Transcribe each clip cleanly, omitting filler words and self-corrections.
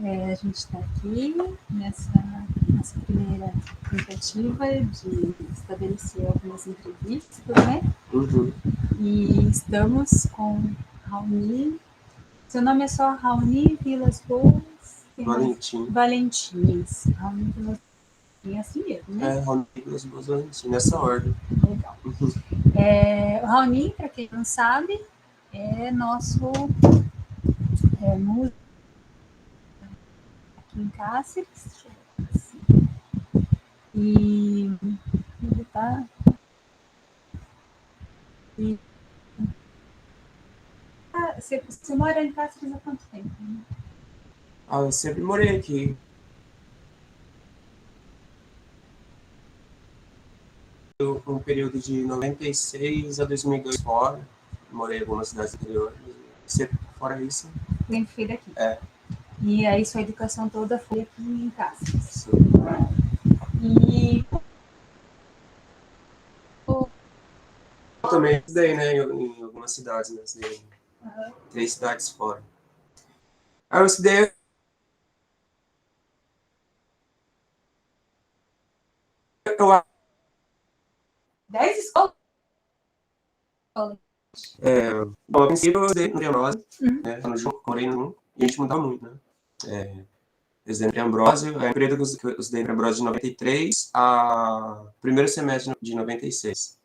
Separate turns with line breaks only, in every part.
A gente está aqui nessa nossa primeira tentativa de estabelecer algumas entrevistas, né?
Uhum.
E estamos com Raoni. Seu nome é só Raoni Vilas Boas?
Valentim.
Valentim. Raoni Vilas Boas, é assim mesmo, né?
Raoni Vilas Boas Valentim, nessa ordem.
Legal. O Raoni, para quem não sabe, é nosso músico aqui em Cáceres. E ele tá. E, você mora em Cáceres há quanto tempo? Né?
Eu sempre morei aqui. Um período de 96 a 2002 fora. Morei em algumas cidades interiores. Sempre fora isso.
Sempre fui daqui.
É.
E aí sua educação toda foi aqui em Cáceres.
Sim.
E
Eu também estudei, né, em algumas cidades, né? Estudei em 3 cidades fora. Aí eu estudei.
10 escolas?
Bom, a princípio eu estudei no Ambrósio, né? No Junco, morei no e a gente mudava muito, né? Eu estudei no Ambrósio, aí o período que eu estudei no Ambrósio de 93 a primeiro semestre de 96.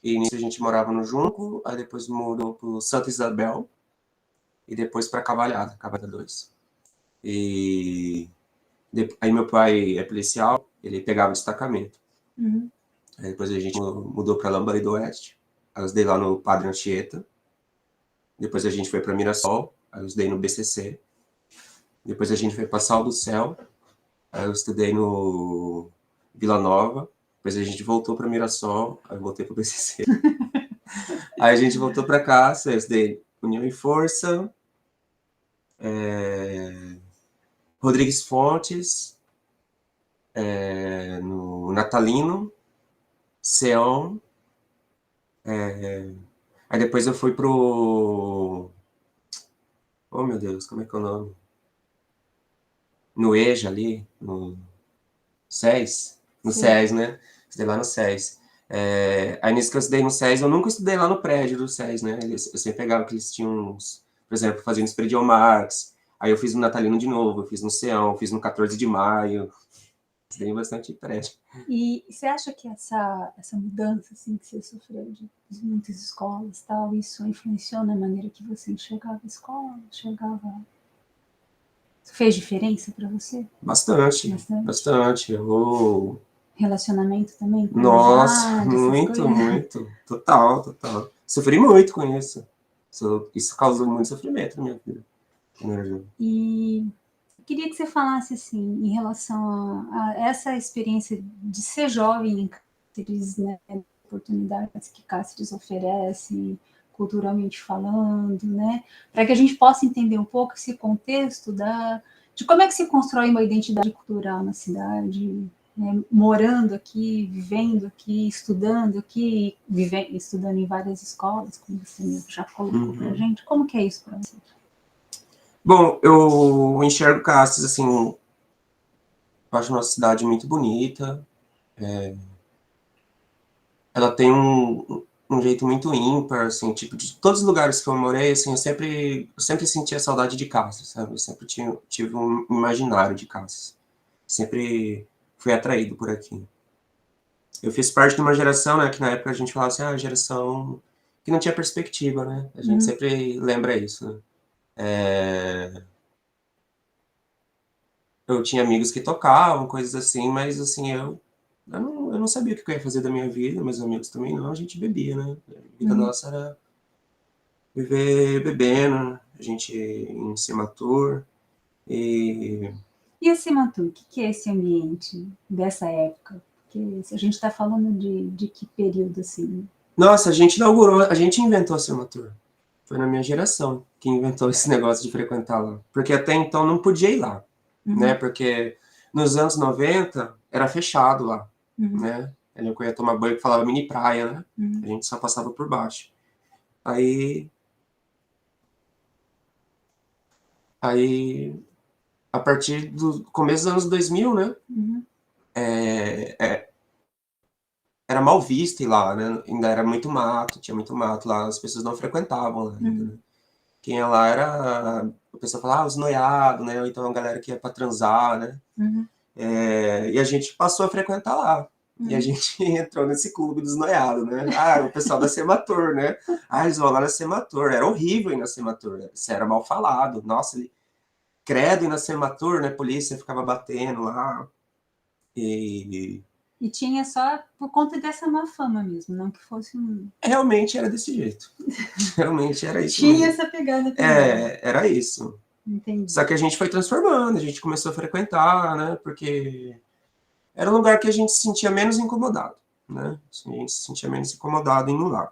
E início a gente morava no Junco, aí depois mudou para Santa Isabel e depois para Cavalhada 2. E aí meu pai é policial, ele pegava destacamento.
Uhum.
Aí depois a gente mudou para Lambari do Oeste, aí eu estudei lá no Padre Anchieta. Depois a gente foi para Mirassol, aí eu estudei no BCC. Depois a gente foi para Sal do Céu, aí eu estudei no Vila Nova. Depois a gente voltou para Mirassol, aí eu voltei para o BCC. Aí a gente voltou para cá, eu estudei União e Força, Rodrigues Fontes, no Natalino, Seon. Aí depois eu fui pro... Oh, meu Deus, como é que é o nome? No EJA ali, no SES. No
Sim.
SES, né? Estudei lá no SES. Aí nisso que eu estudei no SES, eu nunca estudei lá no prédio do SES, né? Eu sempre pegava que eles tinham uns... Por exemplo, fazia no Esperidião Marx. Aí eu fiz no Natalino de novo, eu fiz no Seão, fiz no 14 de Maio. Estudei bastante prédio.
E você acha que essa mudança assim, que você sofreu de muitas escolas, tal, isso influenciou na maneira que você enxergava a escola? Fez diferença para você?
Bastante.
Relacionamento também com
Nossa,
amizade, essas
muito,
coisas?
muito. Total. Sofri muito com isso. Isso causou muito sofrimento na minha vida.
E queria que você falasse assim, em relação a essa experiência de ser jovem em Cáceres, né, oportunidades que Cáceres oferece, culturalmente falando, né, para que a gente possa entender um pouco esse contexto de como é que se constrói uma identidade cultural na cidade, né, morando aqui, vivendo aqui, estudando aqui, estudando em várias escolas, como você mesmo já colocou para a gente. Como que é isso para você?
Bom, eu enxergo Castres, assim, eu acho uma cidade muito bonita. Ela tem um jeito muito ímpar, assim, tipo, de todos os lugares que eu morei, assim, eu sempre sentia saudade de Castres, sabe? Eu sempre tive um imaginário de Castres. Sempre fui atraído por aqui. Eu fiz parte de uma geração, né, que na época a gente falava assim, a geração que não tinha perspectiva, né? A gente sempre lembra isso, né? Eu tinha amigos que tocavam, coisas assim, mas assim, eu não sabia o que eu ia fazer da minha vida, meus amigos também não, a gente bebia, né? A vida nossa era viver bebendo, a gente em Sematur, e...
E a Semantur, o que é esse ambiente dessa época? Porque a gente está falando de que período assim?
Nossa, a gente inventou a Sematur. Foi na minha geração que inventou esse negócio de frequentar lá. Porque até então não podia ir lá, né? Porque nos anos 90 era fechado lá, né? Eu ia tomar banho que falava mini praia, né? A gente só passava por baixo. Aí a partir do começo dos anos 2000, né? Era mal visto ir lá, né? Ainda era muito mato, tinha muito mato lá, as pessoas não frequentavam lá ainda, né? Quem ia lá era... A pessoa falava, os noiados, né? Ou então a galera que ia pra transar, né? E a gente passou a frequentar lá. E a gente entrou nesse clube dos noiados, né? Ah, o pessoal da Semator, né? Ah, eles vão lá na Semator. Era horrível ir na Semator, né? Você era mal falado. Nossa, credo ir na Semator, né? A polícia ficava batendo lá.
E tinha só por conta dessa má fama mesmo, não que fosse um...
Realmente era desse jeito. Realmente era isso
Tinha
mesmo.
essa pegada também.
Era isso.
Entendi.
Só que a gente foi transformando, a gente começou a frequentar, né? Porque era um lugar que a gente se sentia menos incomodado, né? A gente se sentia menos incomodado indo lá.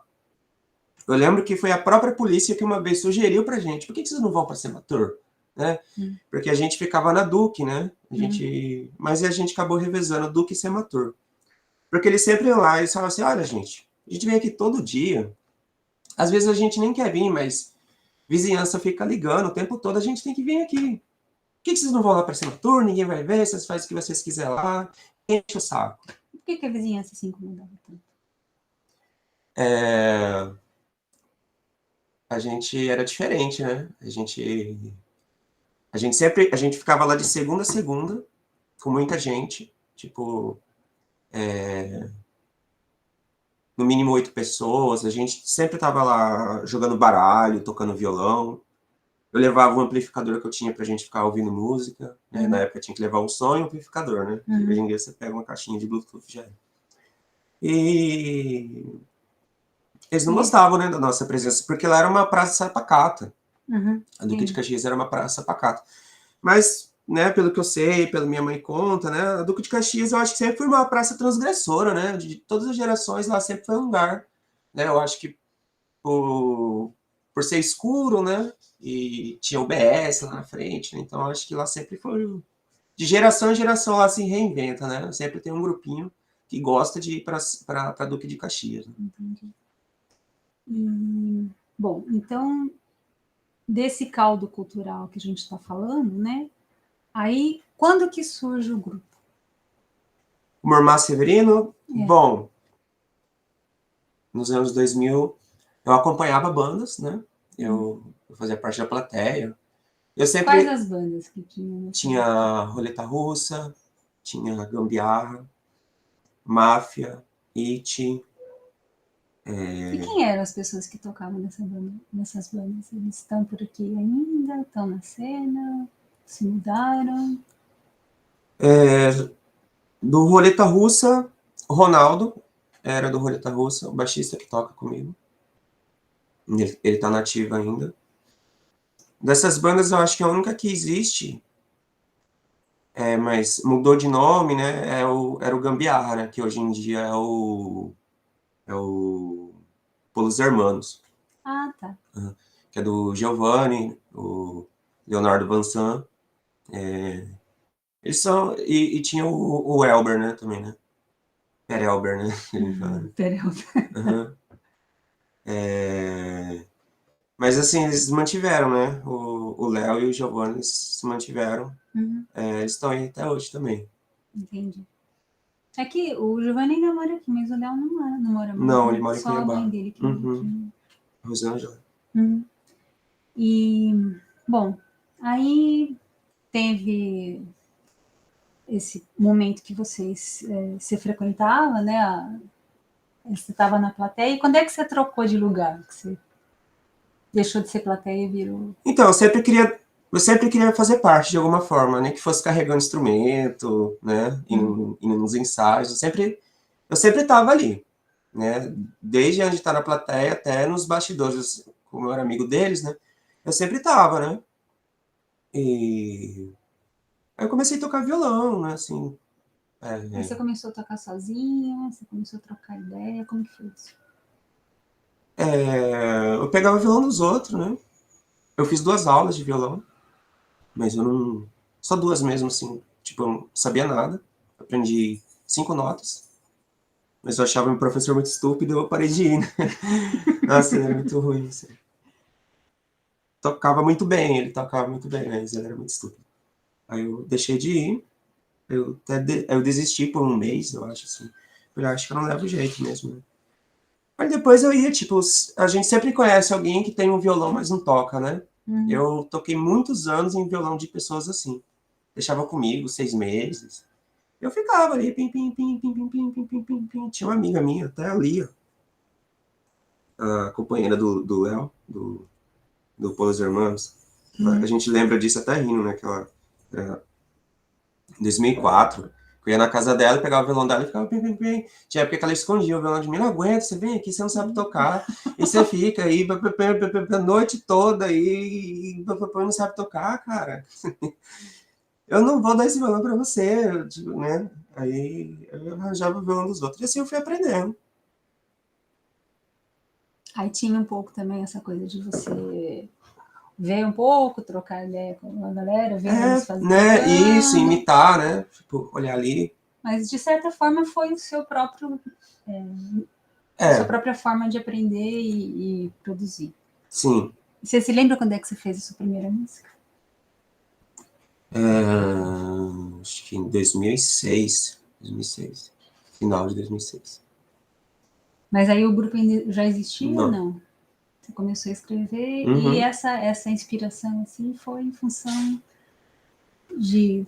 Eu lembro que foi a própria polícia que uma vez sugeriu pra gente, por que vocês não vão pra Semator? Né? Porque a gente ficava na Duque, né? Mas a gente acabou revezando Duque e Semator. Porque eles sempre iam lá e falavam assim, olha, gente, a gente vem aqui todo dia. Às vezes a gente nem quer vir, mas vizinhança fica ligando o tempo todo, a gente tem que vir aqui. Por que vocês não vão lá para Semator? Ninguém vai ver, vocês fazem o que vocês quiserem lá. Enche o saco.
Por que a vizinhança se incomodava tanto?
A gente era diferente, né? A gente ficava lá de segunda a segunda, com muita gente, tipo, no mínimo 8 pessoas. A gente sempre tava lá jogando baralho, tocando violão. Eu levava um amplificador que eu tinha pra gente ficar ouvindo música, né? Na época tinha que levar um som e um amplificador, né? Hoje em dia você pega uma caixinha de Bluetooth já era. E eles não gostavam, né, da nossa presença, porque lá era uma praça pacata. A Duque de Caxias era uma praça pacata. Mas, né, pelo que eu sei, pela minha mãe conta, né, a Duque de Caxias eu acho que sempre foi uma praça transgressora, né, de todas as gerações lá sempre foi um lugar, né, eu acho que por ser escuro, né, e tinha o BS lá na frente, né, então eu acho que lá sempre foi, de geração em geração lá se reinventa, né, sempre tem um grupinho que gosta de ir para Duque de Caxias. Né?
Entendi. Bom, então, desse caldo cultural que a gente está falando, né? Aí, quando que surge o grupo?
O Mormar Severino, bom, nos anos 2000, eu acompanhava bandas, né? Eu fazia parte da plateia. Eu sempre...
Quais as bandas que tinham?
Tinha Roleta Russa, tinha Gambiarra, Máfia, It.
E quem eram as pessoas que tocavam nessas bandas? Eles estão por aqui ainda? Estão na cena? Se mudaram?
Do Roleta Russa, Ronaldo era do Roleta Russa, o baixista que toca comigo. Ele tá nativo ainda. Dessas bandas, eu acho que a única que existe, mas mudou de nome, né? Era o Gambiarra, né? Que hoje em dia é o Polos Hermanos.
Ah, tá.
Que é do Giovanni, o Leonardo Vansan. Eles são... E tinha o Elber, né? Também, né? Per Elber, né?
Per Elber.
Mas assim, eles mantiveram, né? O Léo e o Giovanni se mantiveram. Eles estão aí até hoje também.
Entendi. É que o Giovanni ainda mora aqui, mas o Léo não mora mais.
Não, ele mora em
só a
Cuiabá.
mãe dele que
Rosângela.
E, bom, aí teve esse momento que vocês se frequentavam, né? Você estava na plateia. E quando é que você trocou de lugar? Que você deixou de ser plateia e virou...
Então, eu sempre queria fazer parte de alguma forma, nem que fosse carregando instrumento, né? Indo nos ensaios. Eu sempre estava ali, né? Desde antes de estar na plateia até nos bastidores, como eu era amigo deles, né? Eu sempre estava, né? E aí eu comecei a tocar violão, né? Assim,
Aí você começou a tocar sozinha? Você começou a trocar ideia? Como que foi isso?
eu pegava violão dos outros, né? Eu fiz 2 aulas de violão, mas eu não... Só 2 mesmo, assim. Tipo, eu não sabia nada. Aprendi 5 notas. Mas eu achava meu professor muito estúpido e eu parei de ir, né? Nossa, ele era muito ruim, assim. Tocava muito bem, ele tocava muito bem, mas ele era muito estúpido. Aí eu deixei de ir, eu desisti por um mês, eu acho, assim. Eu acho que eu não levo jeito mesmo, né? Aí depois eu ia, tipo, a gente sempre conhece alguém que tem um violão, mas não toca, né? Eu toquei muitos anos em violão de pessoas assim. Deixava comigo 6 meses. Eu ficava ali, pim, pim, pim, pim, pim, pim, pim, pim, pim, pim. Tinha uma amiga minha, até ali, ó, a companheira do Léo, do Polos Hermanos. A gente lembra disso até rindo, né? Que ela, em 2004, eu ia na casa dela, pegava o violão dela e ficava pim, pim, pim. Tinha época que ela escondia o violão de mim, não aguenta, você vem aqui, você não sabe tocar, e você fica aí a noite toda aí, e não sabe tocar, cara. Eu não vou dar esse violão pra você, tipo, né? Aí eu arranjava o violão dos outros, e assim eu fui aprendendo.
Aí tinha um pouco também essa coisa de você ver um pouco, trocar ideia com a galera, ver eles fazendo.
Né? Isso, imitar, né? Tipo, olhar ali.
Mas de certa forma foi o seu próprio. A sua própria forma de aprender e produzir.
Sim.
Você se lembra quando é que você fez a sua primeira música?
Acho que em 2006. Final de 2006.
Mas aí o grupo já existia ou
Não.
não? Você começou a escrever e essa inspiração assim foi em função de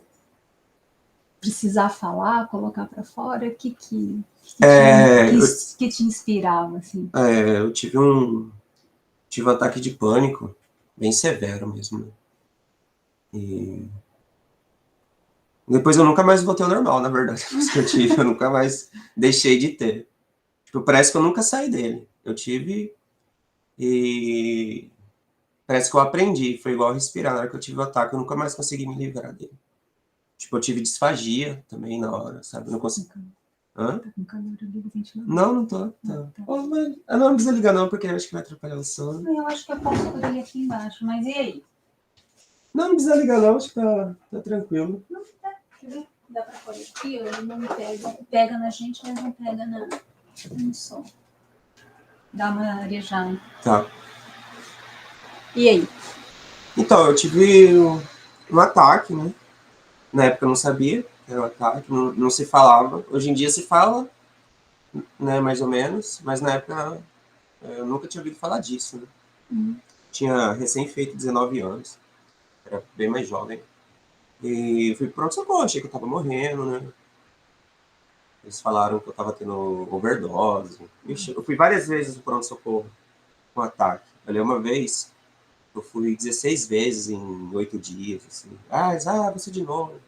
precisar falar, colocar para fora, que te inspirava assim?
Eu tive um ataque de pânico bem severo mesmo, né? E depois eu nunca mais voltei ao normal, na verdade. Que eu tive, eu nunca mais deixei de ter. Tipo, parece que eu nunca saí dele. Eu tive e parece que eu aprendi. Foi igual respirar. Na hora que eu tive o ataque, eu nunca mais consegui me livrar dele. Tipo, eu tive disfagia também na hora, sabe? Eu não consegui. Hã?
Tá com calor, eu ligo o ventilador.
Não tô. Tá. Não precisa ligar não, porque eu acho que vai atrapalhar o sono.
Eu acho que eu posso por ele aqui embaixo, mas e aí?
Não precisa ligar não, acho que tá tranquilo.
Não tá, quer ver? Dá pra pôr aqui, ele não pega. Pega na gente, mas não pega no som. Dá uma arejada.
Tá.
E aí?
Então, eu tive um ataque, né? Na época eu não sabia que era um ataque, não se falava. Hoje em dia se fala, né, mais ou menos, mas na época eu nunca tinha ouvido falar disso, né? Tinha recém feito 19 anos, era bem mais jovem. E fui pro pronto-socorro, achei que eu tava morrendo, né? Eles falaram que eu tava tendo overdose. Ixi, eu fui várias vezes no pronto-socorro com ataque. Ali uma vez, eu fui 16 vezes em 8 dias, assim. Você de novo.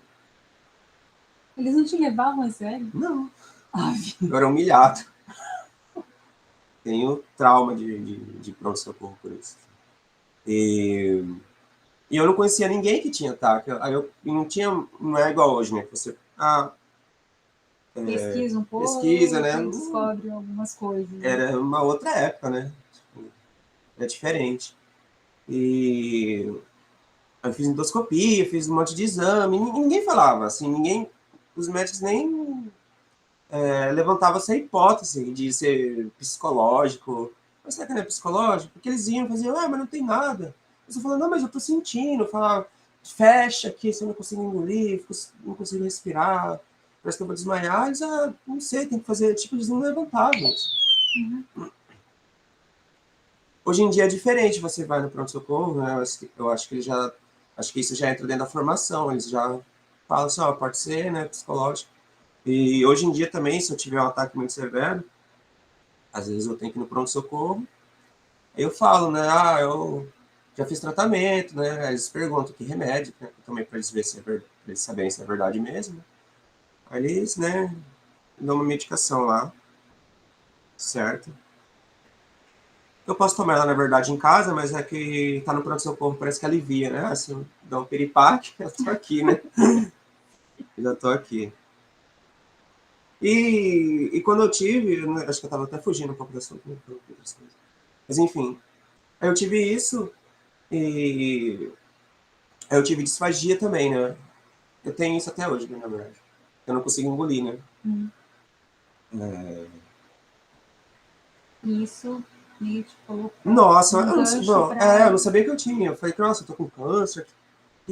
Eles não te levavam a sério?
Não.
Óbvio.
Eu era humilhado. Tenho trauma de pronto-socorro por isso. E eu não conhecia ninguém que tinha ataque. Aí eu não tinha, não é igual hoje, né? Que você
pesquisa um pouco,
pesquisa, né?
descobre algumas coisas.
Era uma outra época, né? Tipo, é diferente. E eu fiz endoscopia, fiz um monte de exame, ninguém falava, assim, os médicos nem levantavam essa hipótese de ser psicológico. Mas será que não é psicológico? Porque eles iam e faziam, mas não tem nada. Você falou, não, mas eu tô sentindo. Falava, fecha aqui, se eu não consigo engolir, não consigo respirar, parece que eu vou desmaiar. Eles, não sei, tem que fazer, tipo, eles não levantavam isso. Hoje em dia é diferente, você vai no pronto-socorro, né? Eu acho que acho que isso já entra dentro da formação, eles já falam assim, pode ser, né, psicológico. E hoje em dia também, se eu tiver um ataque muito severo, às vezes eu tenho que ir no pronto-socorro, aí eu falo, né, eu já fiz tratamento, né, aí eles perguntam que remédio, né, também para eles verem se pra eles saberem se é verdade mesmo. Aí eles, né, dão uma medicação lá, certo? Eu posso tomar ela, na verdade, em casa, mas é que tá no pronto-socorro, parece que alivia, né? Assim, dá um piripaque, eu tô aqui, né? Já tô aqui. E quando eu tive, né, acho que eu tava até fugindo um pouco da assunto, né, mas enfim, aí eu tive isso e aí eu tive disfagia também, né? Eu tenho isso até hoje, né, na verdade. Eu não consigo engolir, né?
Isso meio que colocou
Nossa,
um gancho pra...
eu não sabia que eu tinha. Eu falei, nossa, eu tô com câncer,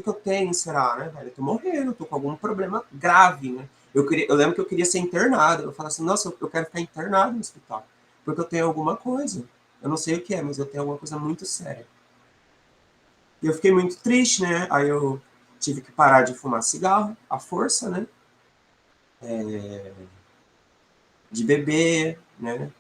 que eu tenho, será, né, velho? Eu tô morrendo, eu tô com algum problema grave, né? Eu lembro que eu queria ser internado. Eu falava assim, nossa, eu quero ficar internado no hospital. Porque eu tenho alguma coisa. Eu não sei o que é, mas eu tenho alguma coisa muito séria. E eu fiquei muito triste, né? Aí eu tive que parar de fumar cigarro, à força, né? De beber, né?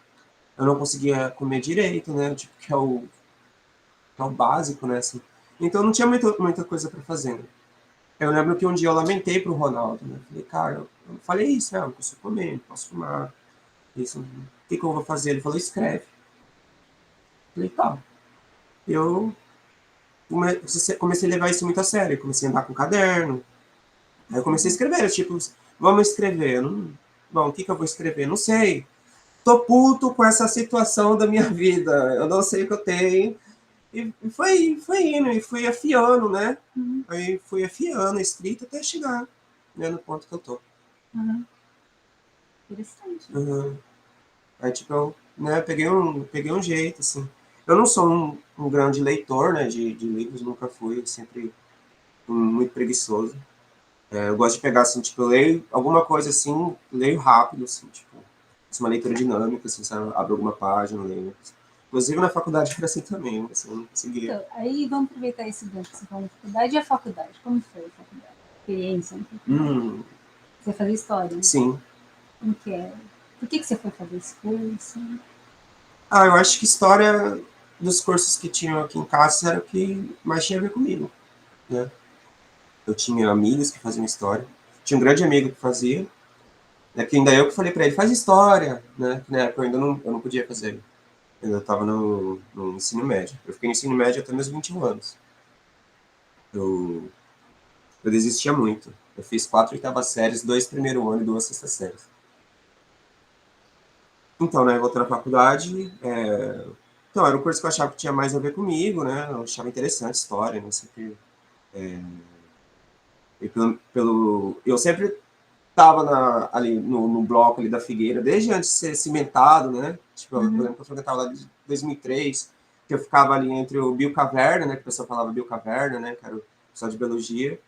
Eu não conseguia comer direito, né? Tipo, que é o básico, né? Assim. Então não tinha muita coisa para fazer. Né? Eu lembro que um dia eu lamentei pro Ronaldo, né? Falei, cara, eu falei isso, né? Eu não consigo comer, não posso fumar. Isso, o que eu vou fazer? Ele falou, escreve. Falei, tá. Eu comecei a levar isso muito a sério. Comecei a andar com caderno. Aí eu comecei a escrever, tipo, vamos escrever. Bom, o que eu vou escrever? Não sei. Tô puto com essa situação da minha vida. Eu não sei o que eu tenho. E foi indo, e fui afiando, né? Aí fui afiando a escrita até chegar, né, no ponto que eu tô.
Interessante.
Aí, tipo, eu, né, peguei um jeito, assim. Eu não sou um grande leitor, né, de livros, nunca fui, sempre muito preguiçoso. Eu gosto de pegar, assim, tipo, eu leio alguma coisa, assim, leio rápido, assim, tipo, uma leitura dinâmica, assim, sabe? Abro alguma página, leio. Inclusive na faculdade era assim também, assim, eu não conseguia.
Então, aí vamos aproveitar esse gancho que você falou da faculdade. E a faculdade? Como foi a faculdade? Experiência? Você fazia história?
Sim.
Como que é? Por que você foi fazer esse curso?
Eu acho que história dos cursos que tinham aqui em casa era o que mais tinha a ver comigo, né? Eu tinha amigos que faziam história. Tinha um grande amigo que fazia, né, que ainda eu que falei para ele, faz história, né? Que na época eu não podia fazer. Eu ainda estava no ensino médio. Eu fiquei no ensino médio até meus 21 anos. Eu, eu desistia muito. Eu fiz 4 oitavas séries, 2 primeiro ano e 2 sextas séries. Então, né, eu voltei na faculdade. Então, era um curso que eu achava que tinha mais a ver comigo, né? Eu achava interessante história, né? Sempre, eu sempre estava ali no bloco ali da Figueira, desde antes de ser cimentado, né? Tipo, eu lembro que eu frequentava lá desde 2003, que eu ficava ali entre o Biocaverna, né? Que o pessoal falava Biocaverna, né? Que era o pessoal de biologia,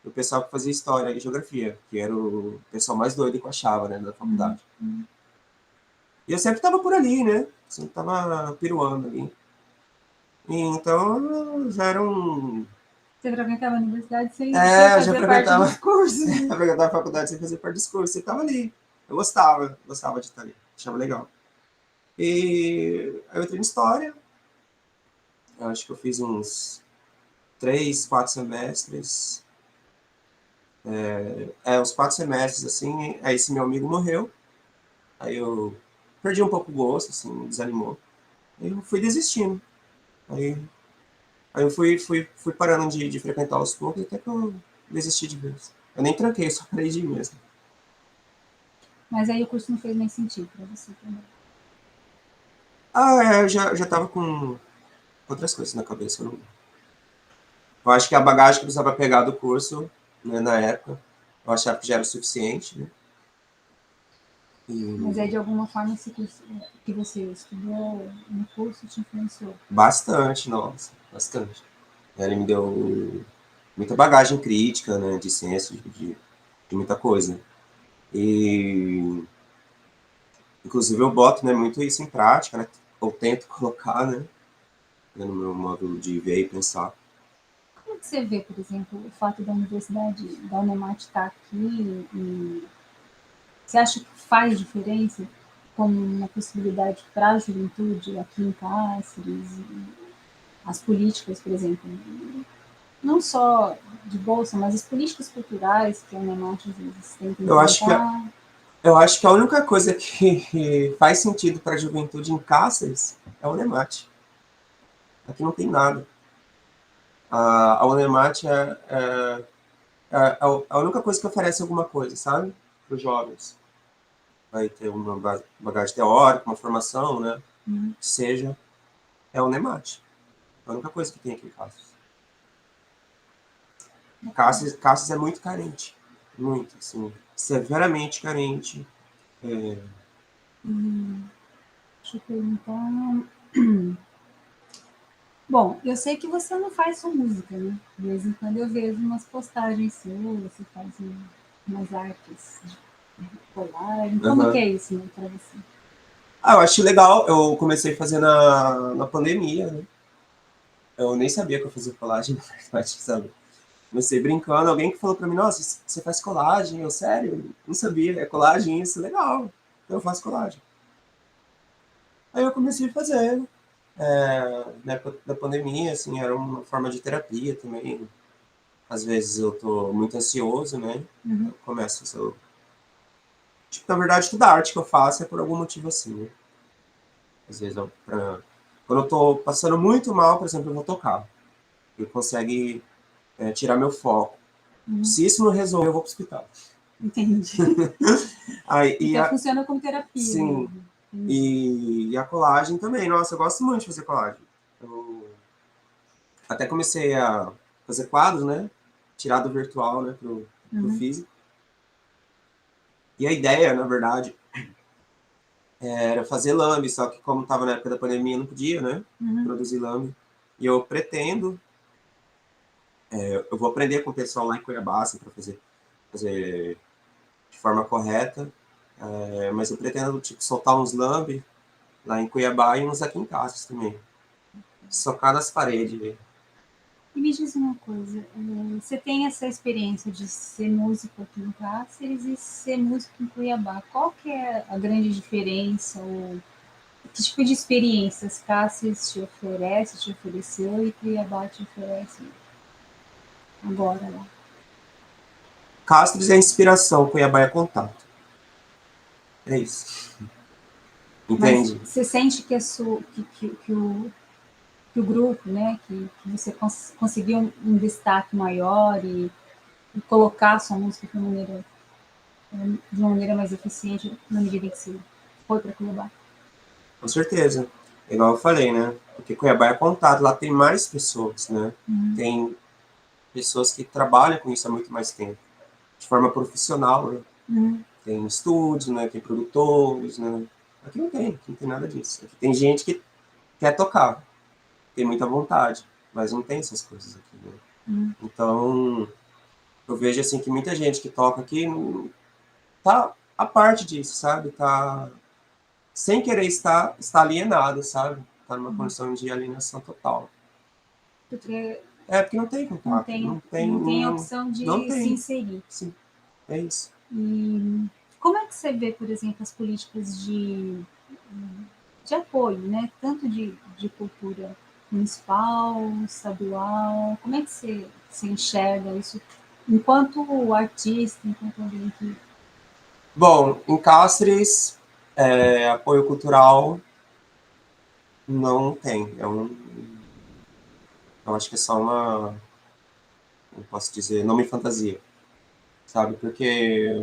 e o pessoal que fazia história e geografia, que era o pessoal mais doido que eu achava, né? Da faculdade. E eu sempre estava por ali, né? Sempre estava piruando ali. E então, já era um...
Você frequentava a universidade sem fazer parte dos cursos?
Eu frequentava a faculdade sem fazer parte dos cursos. Você estava ali. Eu gostava de estar ali. Achava legal. E aí eu entrei em História. Eu acho que eu fiz uns 3, 4 semestres. Uns 4 semestres, assim. Aí esse meu amigo morreu. Aí eu perdi um pouco o gosto, assim, desanimou. Aí eu fui desistindo. Aí, aí eu fui parando de frequentar aos poucos até que eu desisti de vez. Eu nem tranquei, só parei de ir mesmo.
Mas aí o curso não fez nem sentido para você também.
Eu já tava com outras coisas na cabeça. Eu acho que a bagagem que eu precisava pegar do curso, né, na época, eu achava que já era o suficiente, né?
Mas aí,
E
de alguma forma, esse curso que você estudou no curso te influenciou?
bastante, nossa, bastante. Ele me deu muita bagagem crítica, né, de ciência, de muita coisa. E, inclusive, eu boto, né, muito isso em prática, né? Eu tento colocar, né, no meu modo de ver e pensar.
Como que você vê, por exemplo, o fato da universidade, da Unemat estar aqui e você acha que faz diferença como uma possibilidade para a juventude aqui em Cáceres? As políticas, por exemplo, não só de bolsa, mas as políticas culturais que a Unemat às vezes tenta
Eu acho que,
implantar.
eu acho que a única coisa que faz sentido para a juventude em Cáceres é o Unemat. Aqui não tem nada. A Unemat a única coisa que oferece alguma coisa, sabe? Para os jovens. Vai ter uma bagagem teórica, uma formação, né? Que seja, é o Unemat. É a única coisa que tem aqui em Cáceres. Cáceres é muito carente. Muito, assim. Severamente carente.
Deixa eu perguntar. Bom, eu sei que você não faz só música, né? De vez em quando eu vejo umas postagens suas, você faz umas artes de colagem. Como que
Aham.
é isso, né, para você?
Ah, eu acho legal. Eu comecei a fazer na pandemia, né? Eu nem sabia que eu fazia colagem, na verdade, sabe? Comecei brincando, alguém que falou pra mim, nossa, você faz colagem? Eu, sério? Não sabia. É colagem isso? Legal. Então eu faço colagem. Aí eu comecei a fazer. Na época da pandemia, assim, era uma forma de terapia também. Às vezes eu tô muito ansioso, né?
Uhum.
Eu começo, tipo, na verdade, toda arte que eu faço é por algum motivo assim, né? Às vezes, quando eu tô passando muito mal, por exemplo, eu vou tocar. Ele consegue tirar meu foco.
Uhum.
Se isso não resolver, eu vou pro hospital.
Entendi.
Aí,
Então funciona como terapia
sim,
mesmo. Entendi.
e a colagem também. Nossa, eu gosto muito de fazer colagem. Eu até comecei a fazer quadros, né? Tirar do virtual, né, pro
Uhum.
físico. E a ideia, na verdade, era fazer lambe, só que como estava na época da pandemia, não podia, né?
Uhum.
Produzir lambe. E eu pretendo, eu vou aprender com o pessoal lá em Cuiabá, assim, para fazer de forma correta. Mas eu pretendo, tipo, soltar uns lambe lá em Cuiabá e uns aqui em Castres também. Socar nas paredes.
E me diz uma coisa, você tem essa experiência de ser músico aqui em Cáceres e ser músico em Cuiabá. Qual que é a grande diferença? Ou que tipo de experiências Cáceres te oferece, te ofereceu e Cuiabá te oferece agora lá?
Castres é inspiração, Cuiabá é contato. É isso.
Mas
Entende?
você sente que, que o grupo, né, que você conseguiu um destaque maior e colocar a sua música de uma maneira mais eficiente na medida em que você foi para Cuiabá?
Com certeza. Igual eu falei, né? Porque Cuiabá é contato, lá tem mais pessoas, né?
Uhum.
Tem pessoas que trabalham com isso há muito mais tempo, de forma profissional, né?
Uhum.
Tem estúdios, né? Tem produtores, né? Aqui não tem nada disso. Aqui tem gente que quer tocar, tem muita vontade, mas não tem essas coisas aqui, né?
Uhum.
Então, eu vejo assim que muita gente que toca aqui tá a parte disso, sabe? Tá sem querer está alienado, sabe? Tá numa
Uhum.
condição de alienação total.
Porque
Porque não tem contato,
não tem a opção
não
de se
tem.
inserir.
Sim, é isso.
E como é que você vê, por exemplo, as políticas de apoio, né? Tanto de cultura municipal, estadual, como é que você enxerga isso enquanto artista, enquanto alguém que...
Bom, em Cáceres, apoio cultural não tem. Eu acho que é só uma, não posso dizer, nome fantasia, sabe? Porque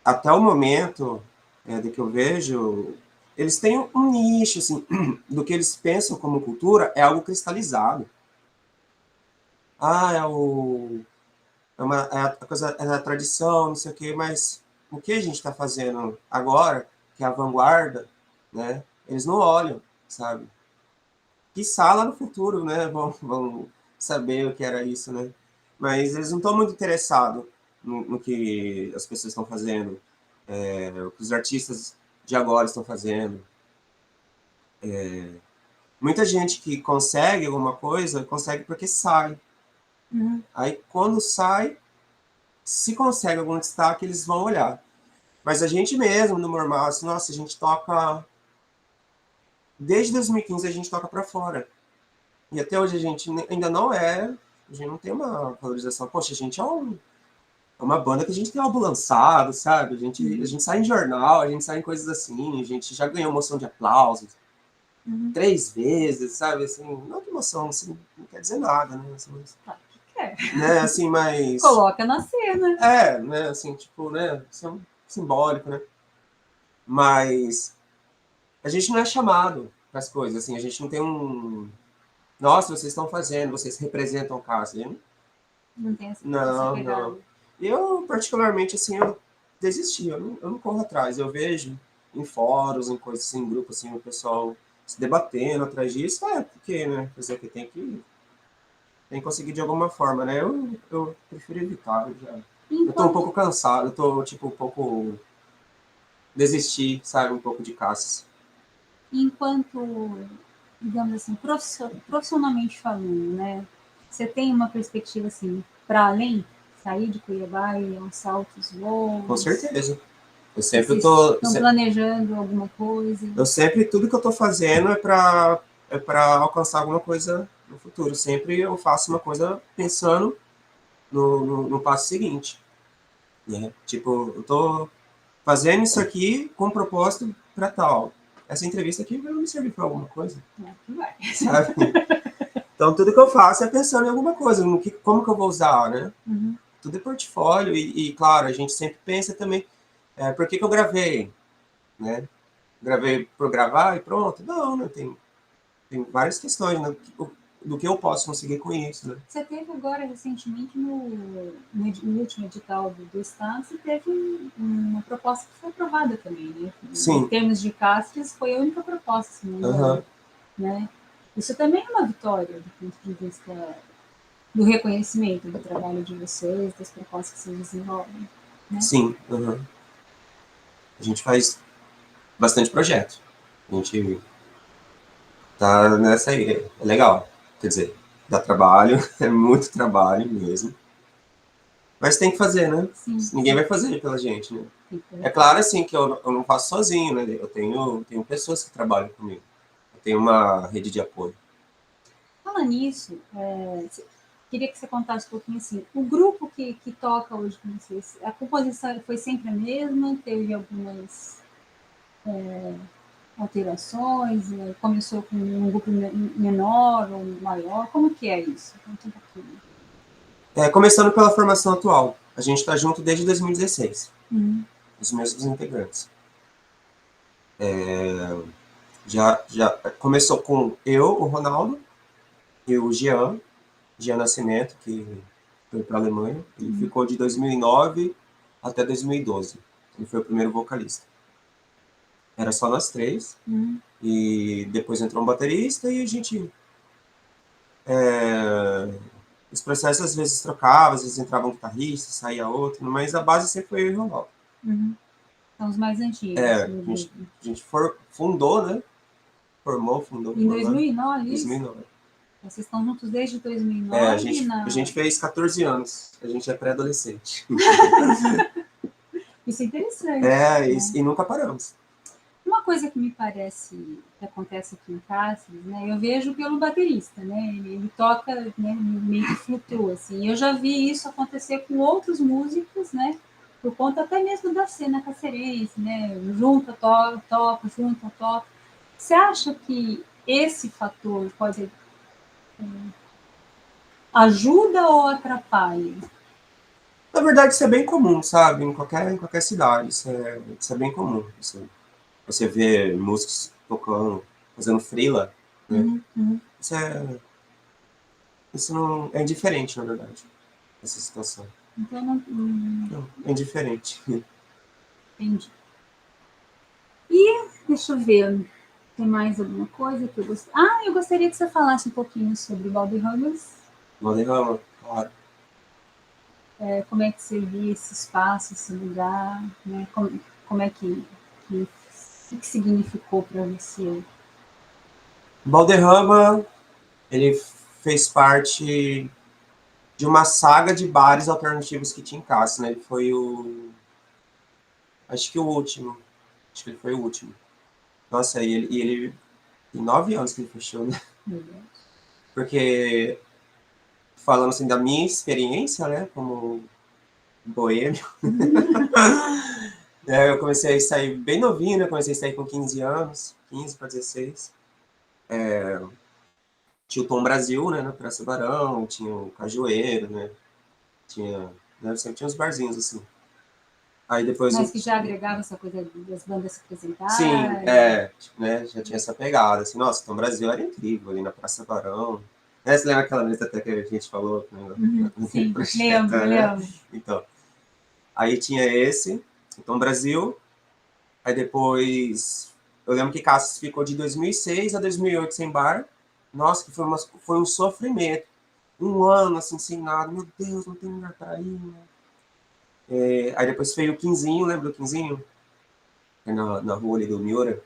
até o momento do que eu vejo, eles têm um nicho, assim, do que eles pensam como cultura é algo cristalizado. Ah, é a coisa, é a tradição, não sei o quê, mas o que a gente está fazendo agora, que é a vanguarda, né? Eles não olham, sabe? Quiçá lá no futuro, né? Vão saber o que era isso, né? Mas eles não estão muito interessados no que as pessoas estão fazendo, o que os artistas de agora estão fazendo. Muita gente que consegue alguma coisa, consegue porque sai.
Uhum.
Aí quando sai, se consegue algum destaque, eles vão olhar. Mas a gente mesmo, no normal, assim, nossa, a gente toca. Desde 2015 a gente toca pra fora. E até hoje a gente ainda não é. A gente não tem uma valorização. Poxa, a gente é uma banda que a gente tem álbum lançado, sabe? A
Uhum.
gente sai em jornal, a gente sai em coisas assim, a gente já ganhou moção de aplausos
Uhum.
3 vezes, sabe? Assim, não que emoção, assim, não quer dizer nada, né? Assim,
Claro que quer.
né? Assim, mas.
Coloca na cena.
Né? Assim, tipo, né? Isso é simbólico, né? Mas a gente não é chamado para as coisas, assim, a gente não tem um. Nossa, vocês estão fazendo, vocês representam o caso.
Não tem essa
Não,
pegada.
não. Eu, particularmente, assim, eu desisti, eu não corro atrás. Eu vejo em fóruns, em coisas assim, em grupos, assim, o pessoal se debatendo atrás disso, porque, né, fazer o que tem que conseguir de alguma forma, né? Eu prefiro evitar, eu tô um pouco cansado, eu tô, tipo, um pouco desistir, sabe, um pouco de caças.
Enquanto, digamos assim, profissionalmente falando, né? Você tem uma perspectiva, assim, para além, sair de Cuiabá e aos altos voos?
Com certeza. Eu sempre
Vocês
tô...
estão planejando alguma coisa?
Eu sempre, tudo que eu tô fazendo é para alcançar alguma coisa no futuro. Sempre eu faço uma coisa pensando no passo seguinte, né? Tipo, eu tô fazendo isso aqui com propósito para tal. Essa entrevista aqui vai me servir para alguma coisa.
Vai.
Sabe? Então, tudo que eu faço é pensando em alguma coisa, como que eu vou usar, né?
Uhum.
Tudo é portfólio e, claro, a gente sempre pensa também, por que eu gravei, né? Gravei por gravar e pronto? Não, né? Tem várias questões, né? Do que eu posso conseguir com isso, né?
Você teve agora, recentemente, no último edital do Estado, você teve uma proposta que foi aprovada também, né?
Sim.
Em termos de castres, foi a única proposta, se não me engano, né? Isso também é uma vitória do ponto de vista do reconhecimento do trabalho de vocês, das propostas que vocês desenvolvem, né?
Sim. A gente faz bastante projeto. A gente tá nessa aí. É legal. Quer dizer, dá trabalho, é muito trabalho mesmo. Mas tem que fazer, né?
Sim,
Ninguém
sim.
vai fazer pela gente, né? É claro, assim, que eu não faço sozinho, né? Eu tenho pessoas que trabalham comigo. Eu tenho uma rede de apoio.
Falando nisso, queria que você contasse um pouquinho assim, o grupo que toca hoje com vocês, a composição foi sempre a mesma? Teve algumas alterações? Começou com um grupo menor ou maior? Como que é isso? Conta um pouquinho.
Começando pela formação atual. A gente está junto desde 2016. Os mesmos integrantes. Já começou com eu, o Ronaldo, e o Jean Nascimento, que foi para a Alemanha. Ele ficou de 2009 até 2012. Ele foi o primeiro vocalista. Era só nós três. E depois entrou um baterista e a gente... os processos às vezes trocavam, às vezes entrava um guitarrista, saía outro, mas a base sempre foi eu e o Ronaldo.
São os mais antigos.
A gente fundou, né? Fundou.
Em 2009, isso?
2009.
Vocês estão juntos desde 2009?
A gente fez 14 anos. A gente é pré-adolescente.
Isso é interessante. Né?
E nunca paramos.
Uma coisa que me parece que acontece aqui em Cáceres, né? Eu vejo pelo baterista, né? Ele toca, né, meio que flutua, assim. Eu já vi isso acontecer com outros músicos, né? Por conta até mesmo da cena cacerense, né? Junta, toca, junta, toca. Você acha que esse fator pode ajuda ou atrapalha?
Na verdade, isso é bem comum, sabe? Em qualquer cidade. Isso é bem comum. Você vê músicos tocando, fazendo freela, né? Isso não é indiferente, na verdade, essa situação.
Então,
não é indiferente.
Entendi. E, deixa eu ver, tem mais alguma coisa que eu gostaria... eu gostaria que você falasse um pouquinho sobre Valderramas.
Valderrama, claro.
Como é que você via esse espaço, esse lugar, né? Como é que significou para você?
Valderrama, ele fez parte de uma saga de bares alternativos que tinha em Cáceres, né? Ele foi acho que o último. Acho que ele foi o último. Nossa, ele tem 9 anos que ele fechou, né? Porque, falando assim da minha experiência, né, como boêmio, eu comecei a sair bem novinho, né? Comecei a sair com 15 anos, 15 para 16. Tinha o Tom Brasil, né, na Praça Barão, tinha o Cajueiro, né? Sempre tinha uns barzinhos assim. Aí depois
Mas que já agregava essa coisa das bandas se apresentarem?
Sim, né, já tinha essa pegada, assim, nossa, Tom Brasil era incrível ali na Praça Barão. Você lembra aquela vez até que a gente falou? Né,
sim, lembro.
Então, aí tinha esse, o Tom Brasil, aí depois Eu lembro que Cáceres ficou de 2006 a 2008 sem bar. Nossa, que foi um sofrimento. Um ano, assim, sem nada. Meu Deus, não tem lugar pra ir, né? Aí depois veio o Quinzinho, lembra do Quinzinho? Na rua ali do Miura.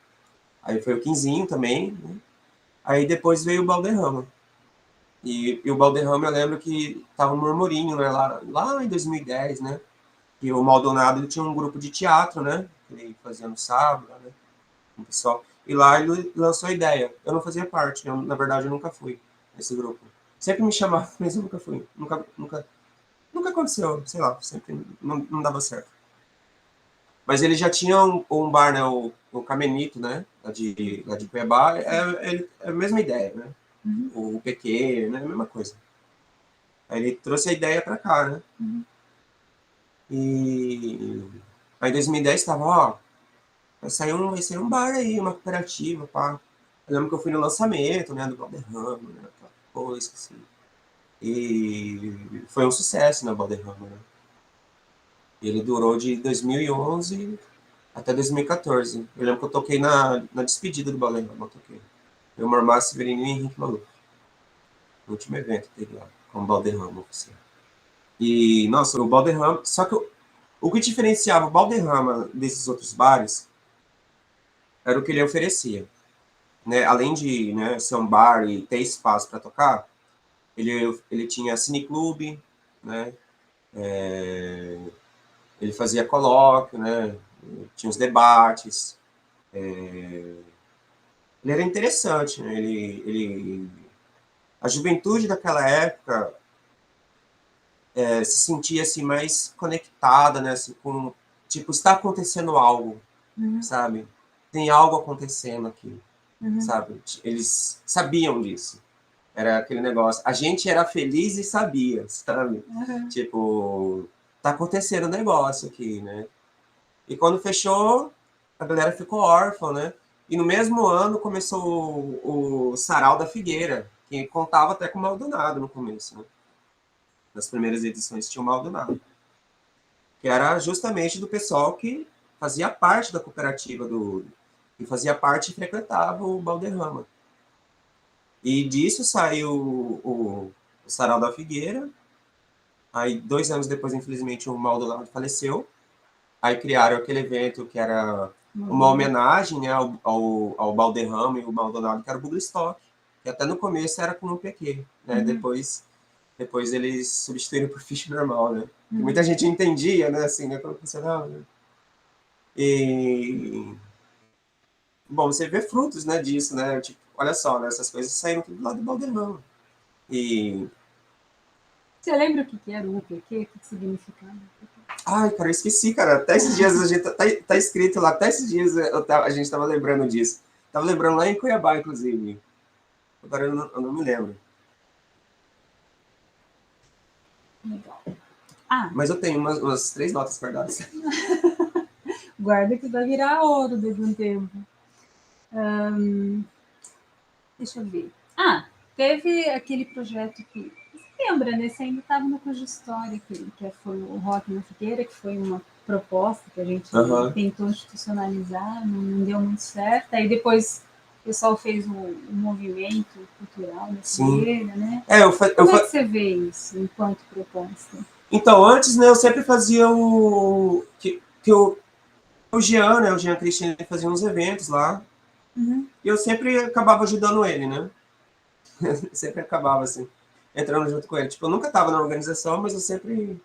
Aí foi o Quinzinho também, né? Aí depois veio o Balderrama. E o Balderrama eu lembro que tava um murmurinho, né? Lá em 2010, né? E o Maldonado ele tinha um grupo de teatro, né? Que ele fazia no sábado, né? Com o pessoal. E lá ele lançou a ideia. Eu não fazia parte, na verdade eu nunca fui nesse grupo. Sempre me chamava, mas eu nunca fui. Nunca aconteceu, sei lá, sempre não dava certo. Mas ele já tinha um bar, né? O Camenito, né? Lá de Cuiabá. É a mesma ideia, né? O PQ, né? A mesma coisa. Aí ele trouxe a ideia pra cá, né? E aí em 2010 estava, ó, vai sair um bar aí, uma cooperativa, pá. Eu lembro que eu fui no lançamento, né, do Valderrama, né, aquela coisa, assim. E foi um sucesso, né, o Valderrama, né. Ele durou de 2011 até 2014. Eu lembro que eu toquei na despedida do Valderrama, eu toquei. Eu, Marmar, Severino e Henrique Maluf. No último evento dele lá, com o Valderrama oficial. E, nossa, o Valderrama... Só que o que diferenciava o Valderrama desses outros bares era o que ele oferecia. Né? Além de, né, ser um bar e ter espaço para tocar, ele tinha cineclube, né? Ele fazia colóquio, né? Tinha os debates. Ele era interessante, né? A juventude daquela época se sentia assim, mais conectada, né? Assim, com, tipo, está acontecendo algo, sabe? Tem algo acontecendo aqui, sabe? Eles sabiam disso. Era aquele negócio. A gente era feliz e sabia, sabe? Tipo, tá acontecendo um negócio aqui, né? E quando fechou, a galera ficou órfã, né? E no mesmo ano começou o Sarau da Figueira, que contava até com o Maldonado no começo, né? Nas primeiras edições tinha o Maldonado, que era justamente do pessoal que fazia parte da cooperativa que fazia parte e frequentava o Balderrama. E disso saiu o Sarau da Figueira. Aí, 2 anos depois, infelizmente, o Maldonado faleceu. Aí criaram aquele evento que era uma homenagem, né, ao Balderrama e o Maldonado, que era o Buglistock, que até no começo era com um PQ, né? Depois eles substituíram por ficha normal, né? Muita gente entendia, né, assim, né, como funcionava, né? E bom, você vê frutos, né, disso, né? Tipo, olha só, né, essas coisas saíram tudo lá do Balderrama. E
Você lembra o que era o UPQ? O que significava?
ai, cara, eu esqueci, cara. Até esses dias a gente tá escrito lá, até esses dias a gente tava lembrando disso. Tava lembrando lá em Cuiabá, inclusive. Agora eu não me lembro.
Legal.
Mas eu tenho umas 3 notas guardadas.
Guarda que vai virar ouro daqui a um tempo. Deixa eu ver. Teve aquele projeto que... Você lembra, né? Você ainda estava no curso de História, que foi o Rock na Figueira, que foi uma proposta que a gente tentou institucionalizar, não deu muito certo. Aí depois o pessoal fez um movimento cultural na Figueira, né? Como é que você vê isso enquanto proposta?
Então, antes, né, eu sempre fazia o Jean, né, o Jean Cristiano, ele fazia uns eventos lá. E eu sempre acabava ajudando ele, né? Sempre acabava, assim, entrando junto com ele. Tipo, eu nunca tava na organização, mas eu sempre...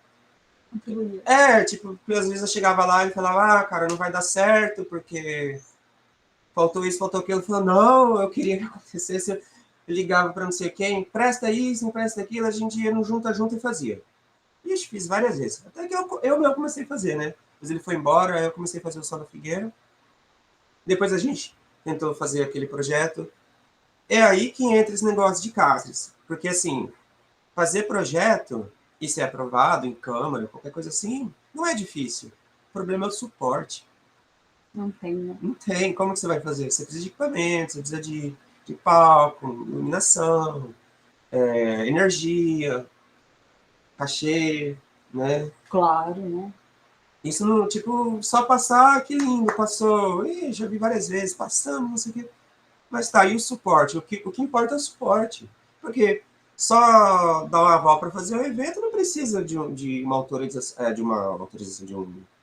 tipo, porque às vezes eu chegava lá e falava, cara, não vai dar certo, porque faltou isso, faltou aquilo. Eu falava, não, eu queria que acontecesse. Eu ligava para não sei quem, presta isso, não presta aquilo, a gente ia no junto e fazia. E eu fiz várias vezes. Até que eu mesmo comecei a fazer, né? Depois ele foi embora, aí eu comecei a fazer o Sol da Figueira. Depois a gente tentou fazer aquele projeto. É aí que entra esse negócio de Cáceres. Porque, assim, fazer projeto e ser aprovado em Câmara, qualquer coisa assim, não é difícil. O problema é o suporte.
Não tem, né?
Não tem. Como que você vai fazer? Você precisa de equipamento, você precisa de palco, iluminação, energia, cachê, né?
Claro, né?
Isso não, tipo, só passar, que lindo, passou, ih, já vi várias vezes, passamos, não sei o quê. Mas tá aí o suporte. O que importa é o suporte. Porque só dar uma aval para fazer um evento não precisa de uma autorização,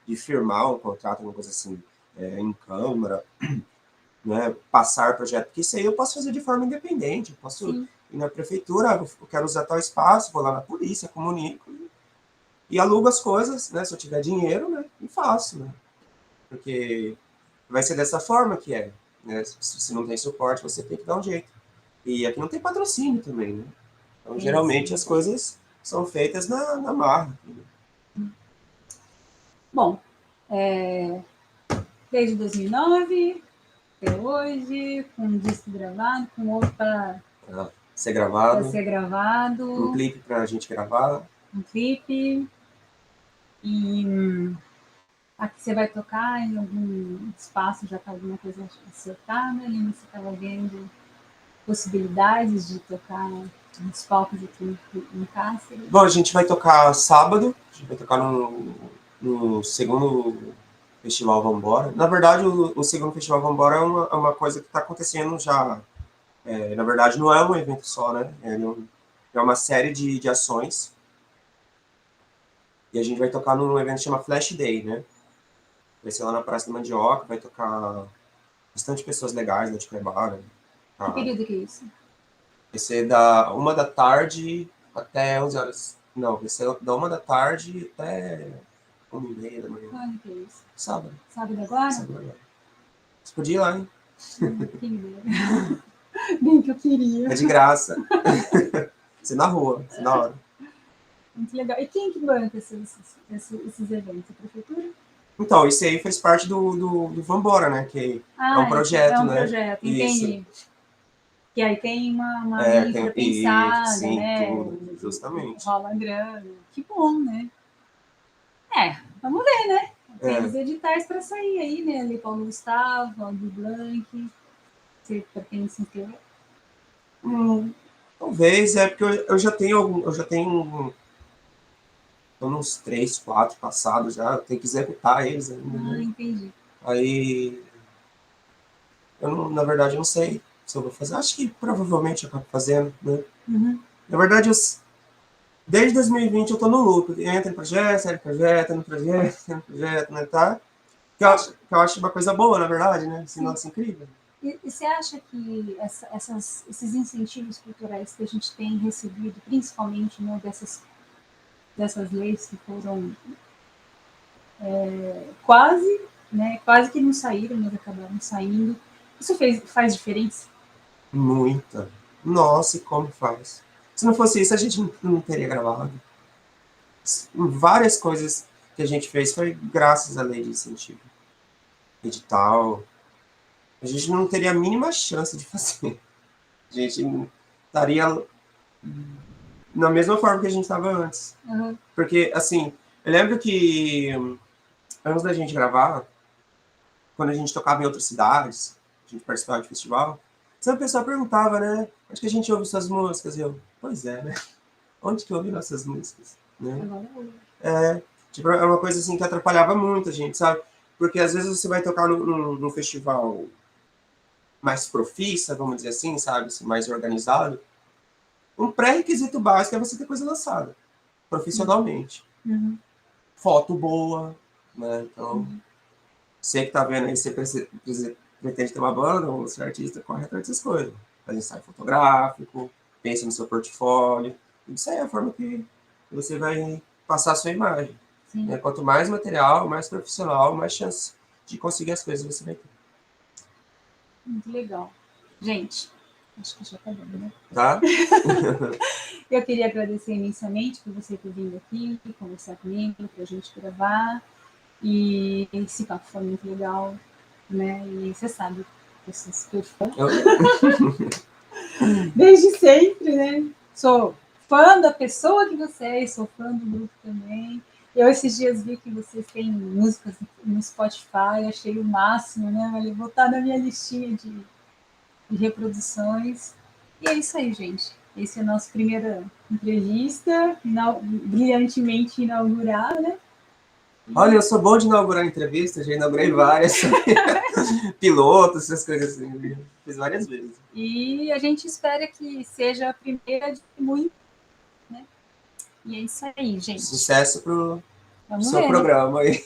de firmar um contrato, alguma coisa assim, em câmara, né, passar projeto, porque isso aí eu posso fazer de forma independente. Eu posso
Sim.
ir na prefeitura, eu quero usar tal espaço, vou lá na polícia, comunico e alugo as coisas, né, se eu tiver dinheiro, né, e faço, né, porque vai ser dessa forma que é, né, se não tem suporte, você tem que dar um jeito. E aqui não tem patrocínio também, né, então geralmente as coisas são feitas na marra.
Bom, desde 2009 até hoje, com um disco gravado, com outro para
Ser
para
gravado,
ser
um
gravado,
clipe pra gente gravar.
um clipe. E aqui você vai tocar em algum espaço, já está alguma coisa acertada, ali você estava vendo possibilidades de tocar nos palcos aqui em Cáceres.
Bom, a gente vai tocar sábado, a gente vai tocar no segundo Festival Vambora. Na verdade, o segundo Festival Vambora é uma coisa que está acontecendo já. Na verdade, não é um evento só, né? É uma série de ações. E a gente vai tocar num evento que chama Flash Day, né? Vai ser lá na Praça da Mandioca, vai tocar bastante pessoas legais da Tiquebara.
Que
Tá?
período que é isso?
Vai ser da 1 da tarde até 11 horas. Não, vai ser da 1 da tarde até 1h30 da manhã.
Quando que é isso?
Sábado.
Sábado agora?
Sábado agora. Você podia ir lá, hein?
Quem dera. Bem que eu queria.
É de graça. Você na rua, você na hora.
Muito legal. E quem que banca esses eventos? A prefeitura?
Então, isso aí fez parte do Vambora, né? Que é um projeto,
é um
né?
projeto,
Isso.
entendi. Que aí tem uma infra pensada,
sim,
né?
tudo, justamente.
Rola grana. Que bom, né? Vamos ver, né? Tem os editais para sair aí, né? Ali Paulo Gustavo, Aldo Blanc. Você pretende se inscrever?
Talvez, porque eu já tenho uns 3, 4 passados já, eu tenho que executar eles ainda, né?
Entendi.
Aí, na verdade, eu não sei se eu vou fazer. Acho que provavelmente eu acabo fazendo, né?
Uhum.
Na verdade, desde 2020 eu tô no loop. Entra em projeto, sai de projeto, entra em projeto, entra em projeto, né, tá? Que eu acho uma coisa boa, na verdade, né? Assim, nossa, incrível.
E você acha que esses incentivos culturais que a gente tem recebido, principalmente, né, dessas leis que foram quase que não saíram, mas acabaram saindo, isso faz diferença?
Muita. Nossa, e como faz? Se não fosse isso, a gente não teria gravado. Várias coisas que a gente fez foi graças à lei de incentivo. Edital. A gente não teria a mínima chance de fazer. A gente estaria na mesma forma que a gente estava antes.
Uhum.
Porque, assim, eu lembro que antes da gente gravar, quando a gente tocava em outras cidades, a gente participava de festival, sempre a pessoa perguntava, né? Onde que a gente ouve suas músicas? E eu, pois é, né? Onde que eu ouvi nossas músicas? Né? Tipo, é uma coisa assim que atrapalhava muito a gente, sabe? Porque às vezes você vai tocar num festival mais profissa, vamos dizer assim, sabe? Mais organizado. Um pré-requisito básico é você ter coisa lançada, profissionalmente.
Uhum.
Foto boa, né? Então, você que tá vendo aí, você pretende ter uma banda, ou ser artista, corre atrás dessas coisas. Faz ensaio fotográfico, pensa no seu portfólio. Isso aí é a forma que você vai passar a sua imagem. Né? Quanto mais material, mais profissional, mais chance de conseguir as coisas você vai ter.
Muito legal. Gente, acho que já tá dando, né?
Tá?
Eu queria agradecer imensamente por você ter vindo aqui, conversar comigo, para a gente gravar. E esse papo foi muito legal, né? E você sabe, eu sou super fã. Desde sempre, né? Sou fã da pessoa que você é, sou fã do grupo também. Eu esses dias vi que vocês têm músicas no Spotify, achei o máximo, né? Vou botar na minha listinha de reproduções. E é isso aí, gente. Esse é a nossa primeira entrevista, brilhantemente inaugurada, né?
Olha, eu sou bom de inaugurar entrevistas, já inaugurei várias. Pilotos, essas coisas assim. Fiz várias vezes.
E a gente espera que seja a primeira de muito, né? E é isso aí, gente.
Sucesso pro
Vamos
seu
ver,
programa aí.